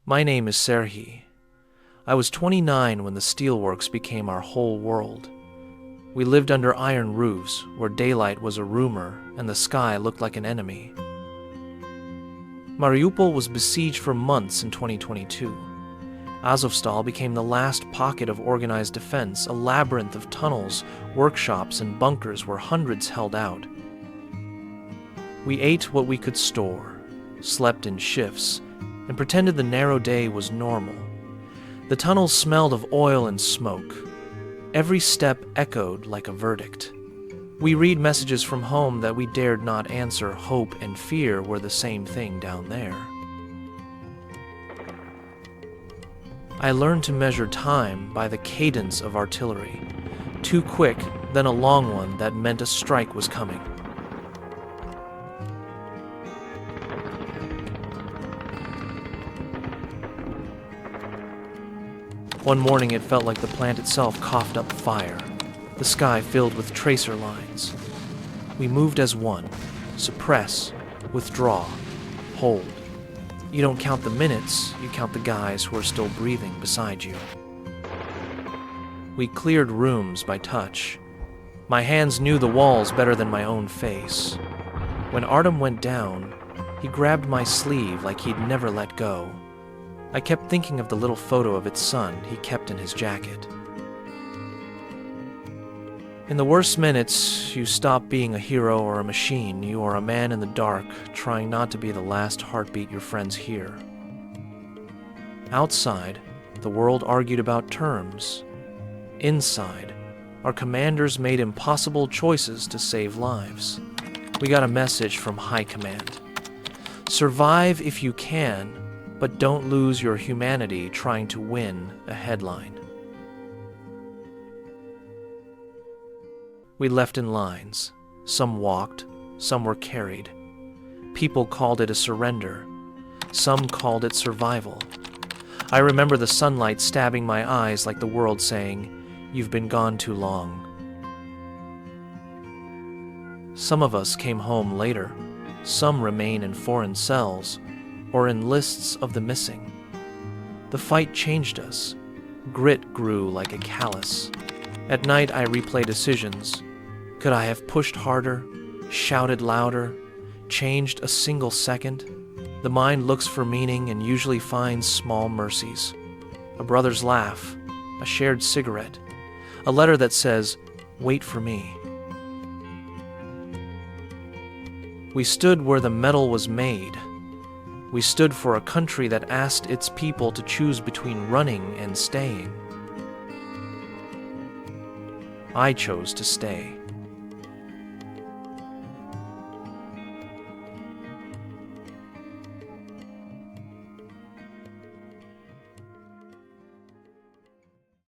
My name is Serhiy. I was 29 when the steelworks became our whole world. We lived under iron roofs where daylight was a rumor and the sky looked like an enemy. Mariupol was besieged for months in 2022. Azovstal became the last pocket of organized defense, a labyrinth of tunnels, workshops, and bunkers where hundreds held out. We ate what we could store, slept in shifts, and pretended the narrow day was normal. The tunnels smelled of oil and smoke. Every step echoed like a verdict. We read messages from home that we dared not answer. Hope and fear were the same thing down there. I learned to measure time by the cadence of artillery. Too quick, then a long one that meant a strike was coming. One morning it felt like the plant itself coughed up fire, the sky filled with tracer lines. We moved as one: suppress, withdraw, hold. You don't count the minutes, you count the guys who are still breathing beside you. We cleared rooms by touch. My hands knew the walls better than my own face. When Artem went down, he grabbed my sleeve like he'd never let go. I kept thinking of the little photo of its son he kept in his jacket. In the worst minutes, you stop being a hero or a machine. You are a man in the dark, trying not to be the last heartbeat your friends hear. Outside, the world argued about terms. Inside, our commanders made impossible choices to save lives. We got a message from High Command. Survive if you can, but don't lose your humanity trying to win a headline. We left in lines. Some walked, some were carried. People called it a surrender. Some called it survival. I remember the sunlight stabbing my eyes like the world saying, "You've been gone too long." Some of us came home later. Some remain in foreign cells or in lists of the missing. The fight changed us. Grit grew like a callus. At night I replay decisions. Could I have pushed harder, shouted louder, changed a single second? The mind looks for meaning and usually finds small mercies. A brother's laugh, a shared cigarette, a letter that says, "Wait for me." We stood where the metal was made. We stood for a country that asked its people to choose between running and staying. I chose to stay.